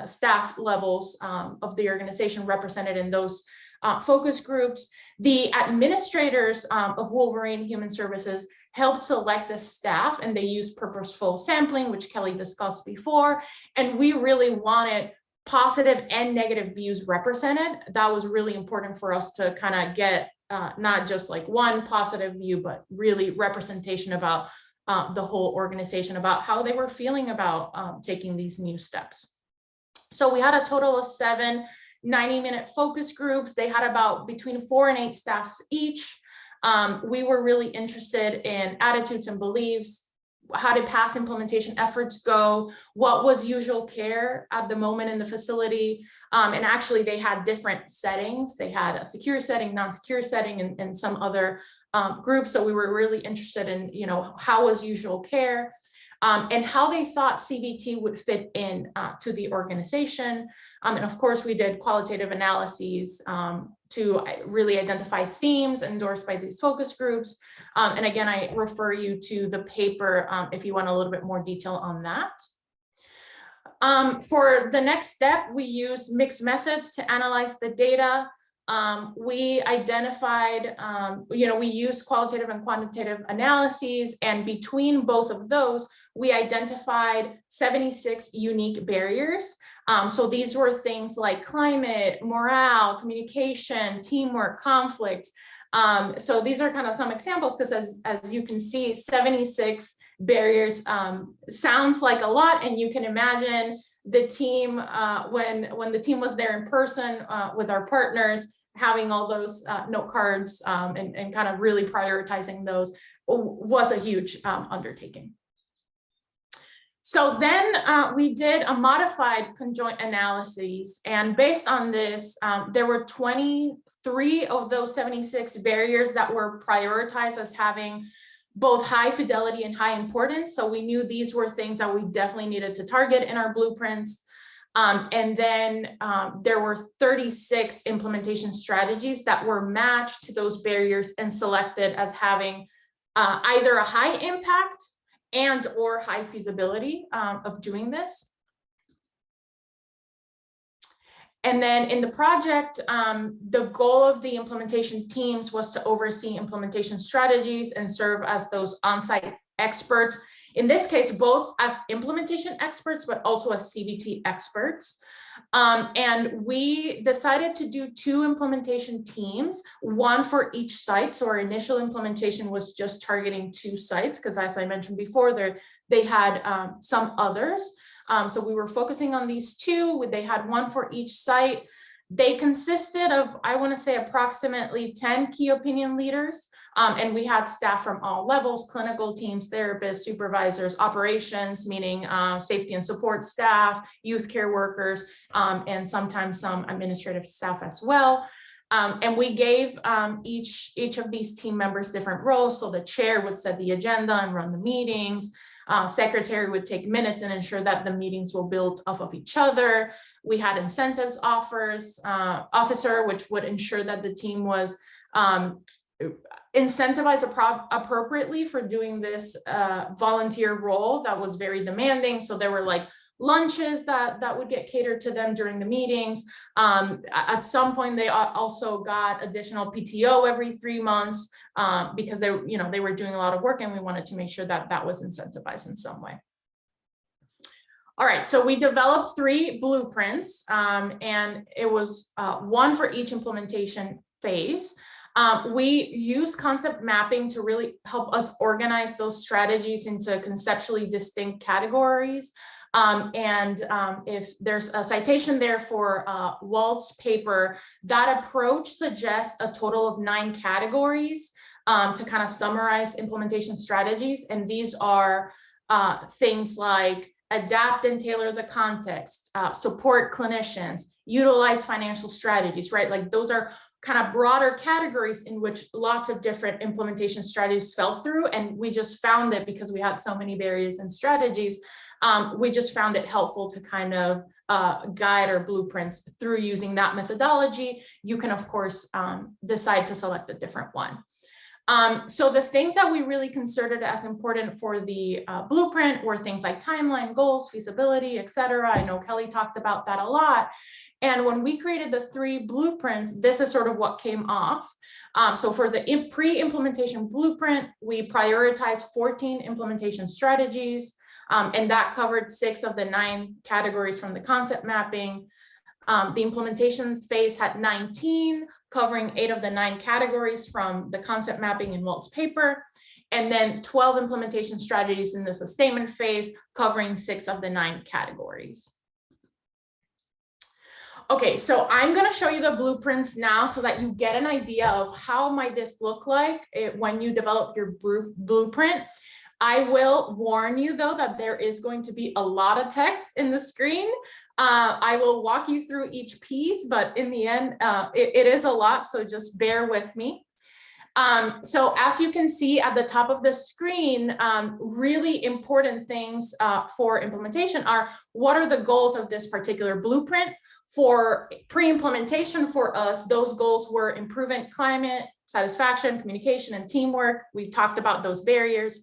staff levels of the organization represented in those focus groups. The administrators of Wolverine Human Services helped select the staff, and they used purposeful sampling, which Kelli discussed before. And we really wanted positive and negative views represented. That was really important for us to kind of get not just like one positive view, but really representation about the whole organization, about how they were feeling about taking these new steps. So we had a total of 7 90-minute focus groups. They had about between 4 and 8 staff each. We were really interested in attitudes and beliefs. How did past implementation efforts go? What was usual care at the moment in the facility? And actually they had different settings. They had a secure setting, non-secure setting, and some other groups. So we were really interested in, how was usual care? And how they thought CBT would fit in to the organization. And of course, we did qualitative analyses to really identify themes endorsed by these focus groups. And again, I refer you to the paper if you want a little bit more detail on that. For the next step, we use mixed methods to analyze the data. We identified, we used qualitative and quantitative analyses, and between both of those, we identified 76 unique barriers. So these were things like climate, morale, communication, teamwork, conflict. So these are kind of some examples, because as you can see, 76 barriers sounds like a lot, and you can imagine the team when the team was there in person with our partners, having all those note cards and kind of really prioritizing those was a huge undertaking. So then we did a modified conjoint analyses, and based on this, there were 23 of those 76 barriers that were prioritized as having both high fidelity and high importance. So we knew these were things that we definitely needed to target in our blueprints. And then there were 36 implementation strategies that were matched to those barriers and selected as having either a high impact and or high feasibility of doing this. And then in the project, the goal of the implementation teams was to oversee implementation strategies and serve as those on-site experts. In this case, both as implementation experts, but also as CBT experts. And we decided to do 2 implementation teams, one for each site. So our initial implementation was just targeting 2 sites, because as I mentioned before, they had some others. So we were focusing on these 2. They had one for each site. They consisted of, I want to say, approximately 10 key opinion leaders. And we had staff from all levels: clinical teams, therapists, supervisors, operations, meaning safety and support staff, youth care workers, and sometimes some administrative staff as well. And we gave each of these team members different roles. So the chair would set the agenda and run the meetings. Secretary would take minutes and ensure that the meetings will build off of each other. We had incentives officer, which would ensure that the team was incentivized appropriately for doing this volunteer role that was very demanding. So there were like lunches that would get catered to them during the meetings. At some point, they also got additional PTO every 3 months because they were doing a lot of work, and we wanted to make sure that that was incentivized in some way. All right, so we developed 3 blueprints, and it was one for each implementation phase. We use concept mapping to really help us organize those strategies into conceptually distinct categories. If there's a citation there for Walt's paper, that approach suggests a total of 9 categories to kind of summarize implementation strategies. And these are things like adapt and tailor the context, support clinicians, utilize financial strategies, right? Like those are kind of broader categories in which lots of different implementation strategies fell through. And we just found it, because we had so many barriers and strategies, we just found it helpful to kind of guide our blueprints through using that methodology. You can, of course, decide to select a different one. So the things that we really considered as important for the blueprint were things like timeline, goals, feasibility, et cetera. I know Kelly talked about that a lot. And when we created the 3 blueprints, this is sort of what came off. So for the pre-implementation blueprint, we prioritized 14 implementation strategies, and that covered 6 of the 9 categories from the concept mapping. The implementation phase had 19, covering 8 of the 9 categories from the concept mapping in Walt's paper, and then 12 implementation strategies in the sustainment phase, covering 6 of the 9 categories. Okay, so I'm going to show you the blueprints now so that you get an idea of how might this look like when you develop your blueprint. I will warn you though that there is going to be a lot of text in the screen. I will walk you through each piece, but in the end, it is a lot, so just bear with me. So as you can see at the top of the screen, really important things for implementation are what are the goals of this particular blueprint. For pre-implementation for us, those goals were improvement, climate, satisfaction, communication, and teamwork. We talked about those barriers.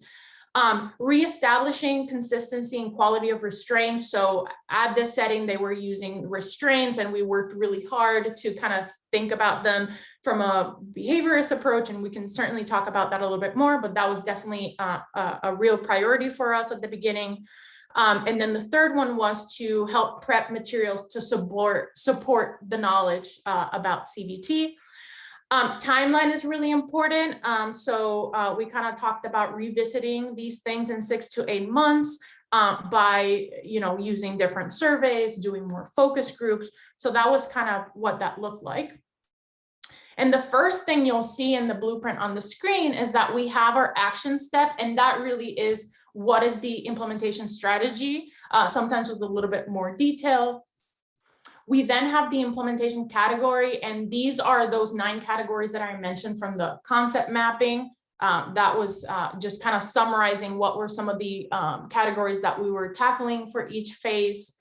Reestablishing consistency and quality of restraints. So at this setting, they were using restraints and we worked really hard to kind of think about them from a behaviorist approach. And we can certainly talk about that a little bit more, but that was definitely a real priority for us at the beginning. And then the third one was to help prep materials to support the knowledge about CBT. Timeline is really important. So we kind of talked about revisiting these things in 6 to 8 months by, using different surveys, doing more focus groups. So that was kind of what that looked like. And the first thing you'll see in the blueprint on the screen is that we have our action step, and that really is what is the implementation strategy, sometimes with a little bit more detail. We then have the implementation category, and these are those 9 categories that I mentioned from the concept mapping. That was just kind of summarizing what were some of the categories that we were tackling for each phase.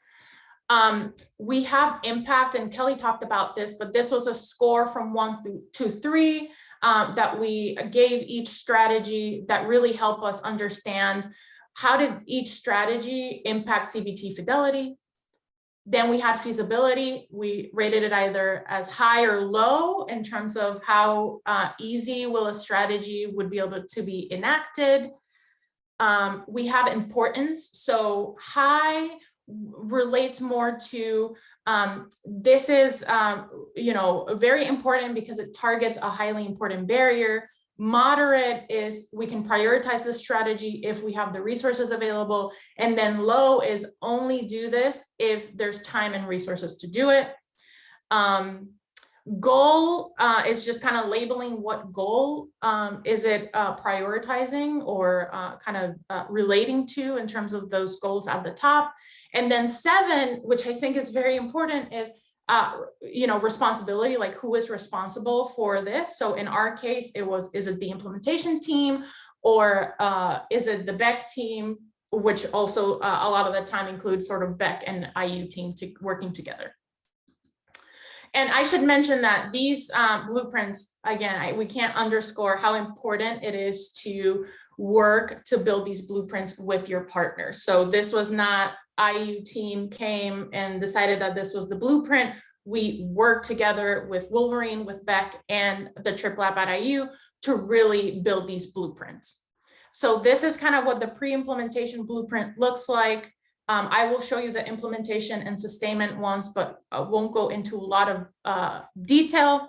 We have impact, and Kelly talked about this, but this was a score from 1 to 3 that we gave each strategy that really helped us understand how did each strategy impact CBT fidelity. Then we had feasibility. We rated it either as high or low in terms of how easy will a strategy would be able to be enacted. We have importance. So high relates more to this is very important because it targets a highly important barrier. Moderate is we can prioritize this strategy if we have the resources available, and then low is only do this if there's time and resources to do it. Goal is just kind of labeling what goal is it prioritizing or kind of relating to in terms of those goals at the top. And then 7, which I think is very important, is responsibility, like who is responsible for this. So in our case, is it the implementation team or is it the Beck team, which also a lot of the time includes sort of Beck and IU team working together. And I should mention that these blueprints, again, we can't underscore how important it is to work to build these blueprints with your partner. So this was not IU team came and decided that this was the blueprint. We worked together with Wolverine, with Beck, and the Trip Lab at IU to really build these blueprints. So this is kind of what the pre-implementation blueprint looks like. I will show you the implementation and sustainment ones, but won't go into a lot of detail.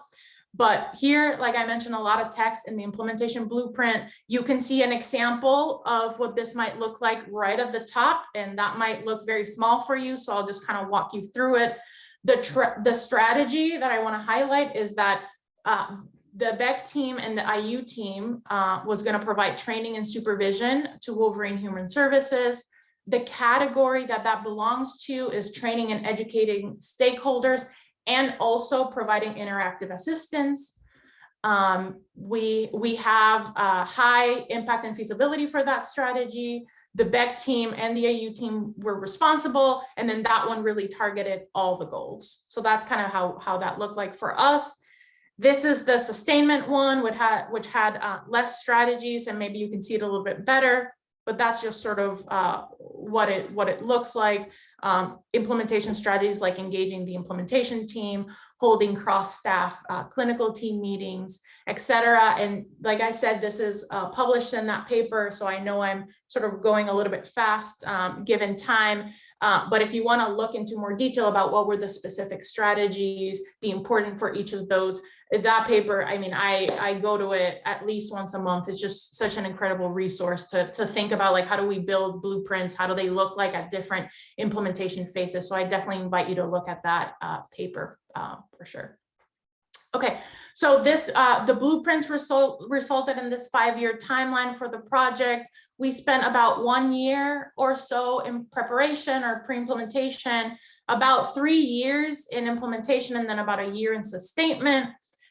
But here, like I mentioned, a lot of text in the implementation blueprint. You can see an example of what this might look like right at the top, and that might look very small for you. So I'll just kind of walk you through it. The strategy that I want to highlight is that the Beck team and the IU team was going to provide training and supervision to Wolverine Human Services. The category that belongs to is training and educating stakeholders and also providing interactive assistance. We have high impact and feasibility for that strategy. The Beck team and the AU team were responsible, and then that one really targeted all the goals. So that's kind of how that looked like for us. This is the sustainment one, which had less strategies, and maybe you can see it a little bit better, but that's just sort of what it looks like. Implementation strategies like engaging the implementation team, holding cross-staff clinical team meetings, etc. And like I said, this is published in that paper, so I know I'm sort of going a little bit fast given time. But if you want to look into more detail about what were the specific strategies, the important for each of those, that paper, I mean, I go to it at least once a month. It's just such an incredible resource to think about, like, how do we build blueprints? How do they look like at different implementation phases. So I definitely invite you to look at that paper for sure. Okay, so this the blueprints resulted in this 5-year timeline for the project. We spent about 1 year or so in preparation or pre-implementation, about 3 years in implementation, and then about a year in sustainment.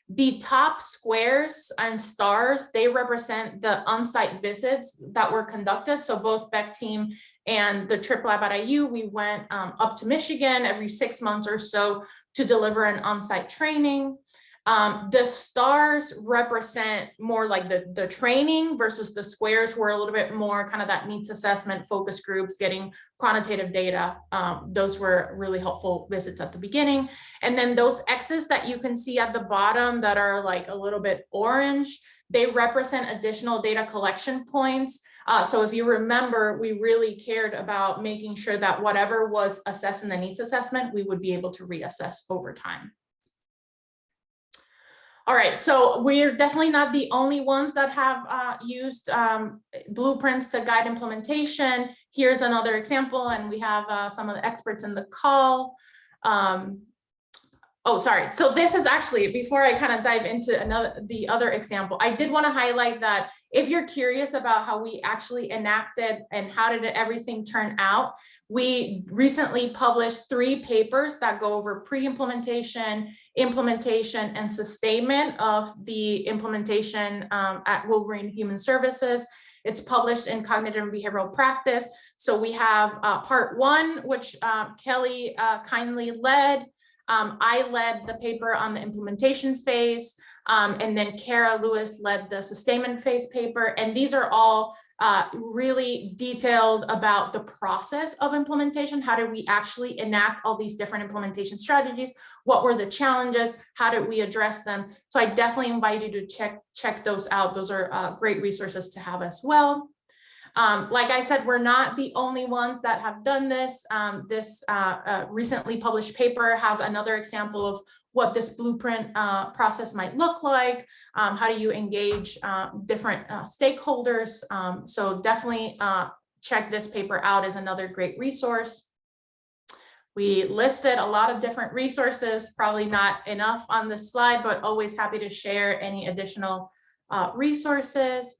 The top squares and stars, they represent the on-site visits that were conducted. So both Beck team and the Trip Lab at IU, we went up to Michigan every 6 months or so to deliver an on-site training. The stars represent more like the training versus the squares were a little bit more kind of that needs assessment, focus groups, getting quantitative data. Those were really helpful visits at the beginning. And then those X's that you can see at the bottom that are like a little bit orange, they represent additional data collection points. So if you remember, we really cared about making sure that whatever was assessed in the needs assessment, we would be able to reassess over time. All right, so we're definitely not the only ones that have used blueprints to guide implementation. Here's another example, and we have some of the experts in the call. Oh, sorry. So this is actually, before I kind of dive into the other example, I did want to highlight that if you're curious about how we actually enacted and how did everything turn out, we recently published 3 papers that go over pre-implementation, implementation, and sustainment of the implementation at Wolverine Human Services. It's published in Cognitive and Behavioral Practice. So we have part 1, which Kelli kindly led. I led the paper on the implementation phase, and then Kara Lewis led the sustainment phase paper. And these are all really detailed about the process of implementation. How did we actually enact all these different implementation strategies? What were the challenges? How did we address them? So I definitely invite you to check those out. Those are great resources to have as well. Like I said, we're not the only ones that have done this. This recently published paper has another example of what this blueprint process might look like. How do you engage different stakeholders? So definitely check this paper out as another great resource. We listed a lot of different resources, probably not enough on this slide, but always happy to share any additional resources.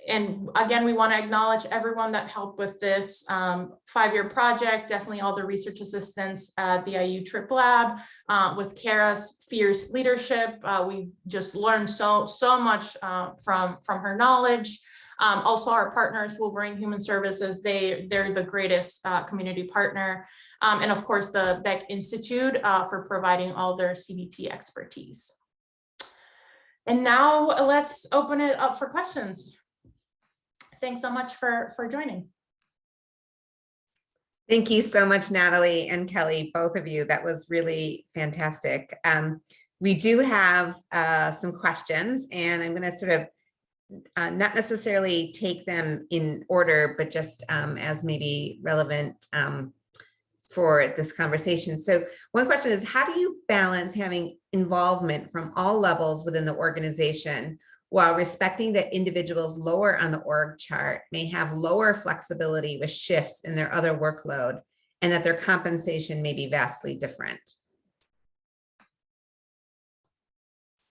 And again, we want to acknowledge everyone that helped with this 5-year project, definitely all the research assistants at the IU Trip Lab, with Kara's fierce leadership. We just learned so much from her knowledge. Also our partners, Wolverine Human Services, they're the greatest community partner. And of course, the Beck Institute for providing all their CBT expertise. And now let's open it up for questions. Thanks so much for joining. Thank you so much, Natalie and Kelli, both of you. That was really fantastic. We do have some questions, and I'm going to sort of not necessarily take them in order, but just as maybe relevant for this conversation. So one question is, how do you balance having involvement from all levels within the organization while respecting that individuals lower on the org chart may have lower flexibility with shifts in their other workload and that their compensation may be vastly different?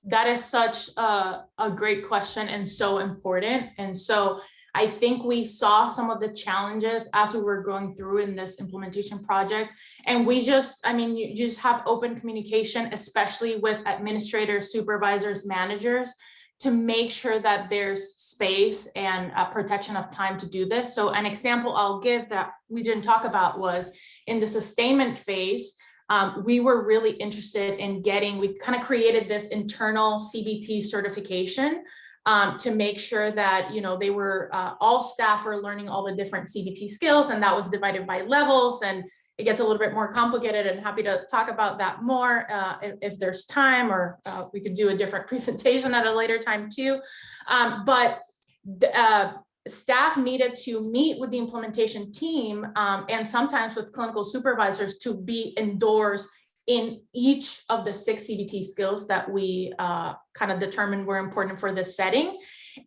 That is such a great question and so important. And so I think we saw some of the challenges as we were going through in this implementation project. And we just, I mean, you just have open communication, especially with administrators, supervisors, managers, to make sure that there's space and protection of time to do this. So an example I'll give that we didn't talk about was in the sustainment phase, we were really interested in we kind of created this internal CBT certification to make sure that, you know, they were, all staff were learning all the different CBT skills, and that was divided by levels, and it gets a little bit more complicated, and happy to talk about that more if there's time, or we could do a different presentation at a later time too. But staff needed to meet with the implementation team and sometimes with clinical supervisors to be indoors in each of the 6 CBT skills that we kind of determined were important for this setting.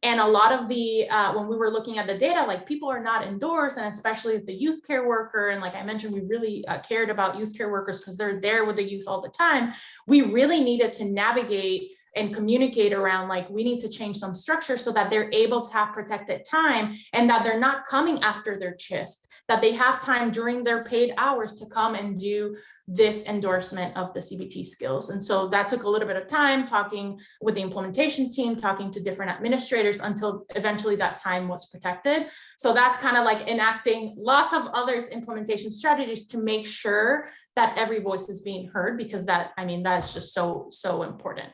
And a lot of the, when we were looking at the data, like people are not indoors, and especially the youth care worker. And like I mentioned, we really cared about youth care workers because they're there with the youth all the time. We really needed to navigate and communicate around, like, we need to change some structure so that they're able to have protected time, and that they're not coming after their shift, that they have time during their paid hours to come and do this endorsement of the CBT skills. And so that took a little bit of time, talking with the implementation team, talking to different administrators, until eventually that time was protected. So that's kind of like enacting lots of others implementation strategies to make sure that every voice is being heard, because that, I mean, that's just so important.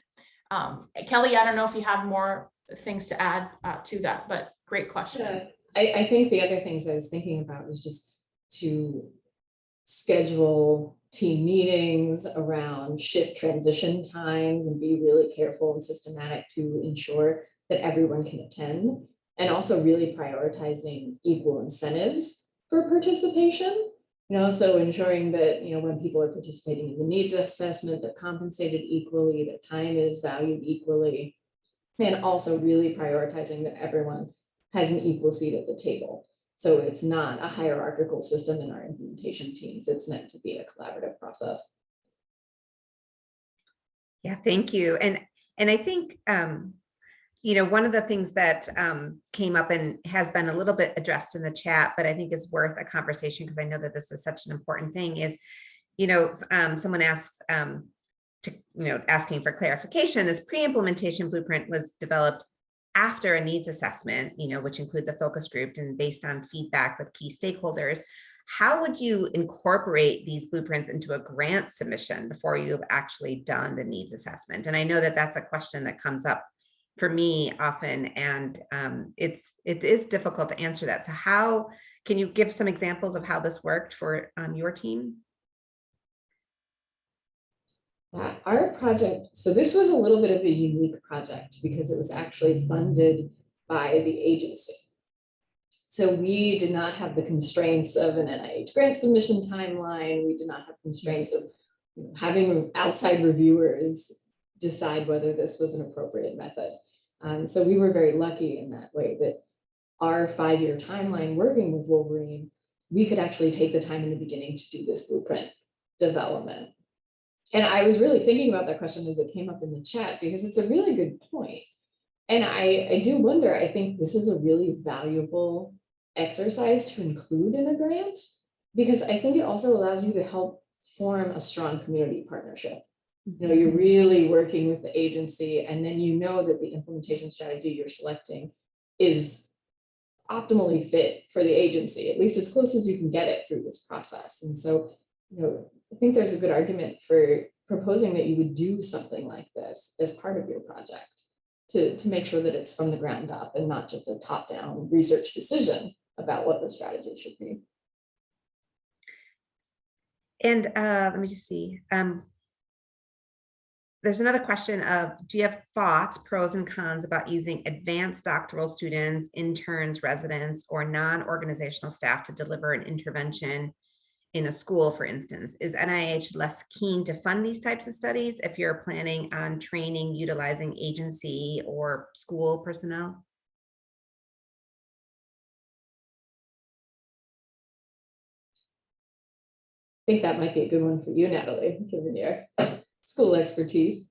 Kelly, I don't know if you have more things to add to that, but great question. Yeah. I think the other things I was thinking about was just to schedule team meetings around shift transition times and be really careful and systematic to ensure that everyone can attend, and also really prioritizing equal incentives for participation. So ensuring that, when people are participating in the needs assessment, they're compensated equally, their time is valued equally, and also really prioritizing that everyone has an equal seat at the table. So it's not a hierarchical system in our implementation teams. It's meant to be a collaborative process. Yeah, thank you. And I think, one of the things that came up and has been a little bit addressed in the chat, but I think is worth a conversation because I know that this is such an important thing, is, someone asks, asking for clarification. This pre-implementation blueprint was developed after a needs assessment, which include the focus group and based on feedback with key stakeholders. How would you incorporate these blueprints into a grant submission before you have actually done the needs assessment? And I know that that's a question that comes up for me often, and it is difficult to answer that. So how can you give some examples of how this worked for your team? Our project, so this was a little bit of a unique project because it was actually funded by the agency. So we did not have the constraints of an NIH grant submission timeline. We did not have constraints of having outside reviewers decide whether this was an appropriate method. So we were very lucky in that way that our 5-year timeline working with Wolverine, we could actually take the time in the beginning to do this blueprint development. And I was really thinking about that question as it came up in the chat, because it's a really good point. And I do wonder, I think this is a really valuable exercise to include in a grant, because I think it also allows you to help form a strong community partnership. You're really working with the agency, and then that the implementation strategy you're selecting is optimally fit for the agency, at least as close as you can get it through this process. And so, I think there's a good argument for proposing that you would do something like this as part of your project to make sure that it's from the ground up and not just a top-down research decision about what the strategy should be. And let me just see. There's another question of, do you have thoughts, pros and cons about using advanced doctoral students, interns, residents, or non-organizational staff to deliver an intervention in a school, for instance? Is NIH less keen to fund these types of studies if you're planning on training utilizing agency or school personnel? I think that might be a good one for you, Natalie, given your school expertise.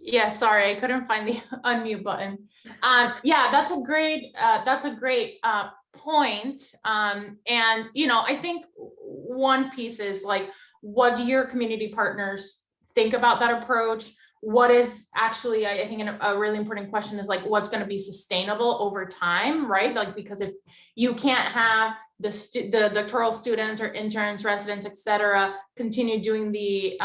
Yeah, sorry, I couldn't find the unmute button. Yeah, that's a great point. And I think one piece is like, what do your community partners think about that approach? What is actually, I think a really important question is like, what's going to be sustainable over time, right? Like, because if you can't have the doctoral students or interns, residents, et cetera, continue doing the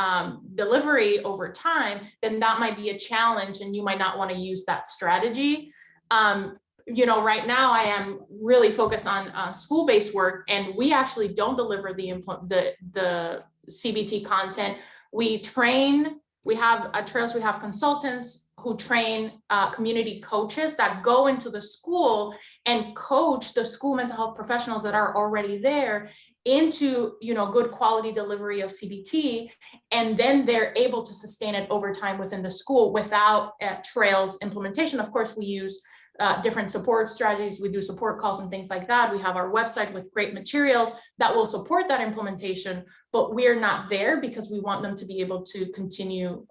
delivery over time, then that might be a challenge and you might not want to use that strategy. Right now I am really focused on school-based work, and we actually don't deliver the CBT content. We train. We have at Trails, we have consultants who train community coaches that go into the school and coach the school mental health professionals that are already there into, good quality delivery of CBT, and then they're able to sustain it over time within the school without Trails implementation. Of course, we use different support strategies. We do support calls and things like that. We have our website with great materials that will support that implementation, but we're not there because we want them to be able to continue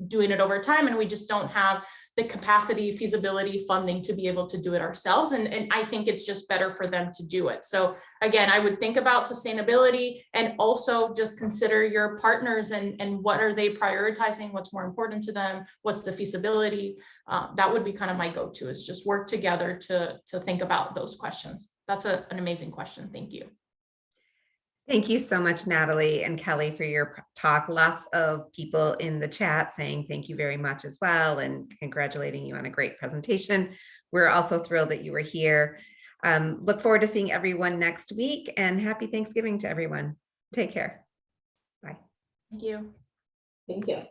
doing it over time. And we just don't have the capacity, feasibility, funding to be able to do it ourselves. And I think it's just better for them to do it. So again, I would think about sustainability and also just consider your partners and what are they prioritizing, what's more important to them, what's the feasibility. That would be kind of my go-to, is just work together to think about those questions. That's an amazing question. Thank you. Thank you so much, Natalie and Kelly, for your talk. Lots of people in the chat saying thank you very much as well, and congratulating you on a great presentation. We're also thrilled that you were here. Look forward to seeing everyone next week, and happy Thanksgiving to everyone. Take care. Bye. Thank you. Thank you.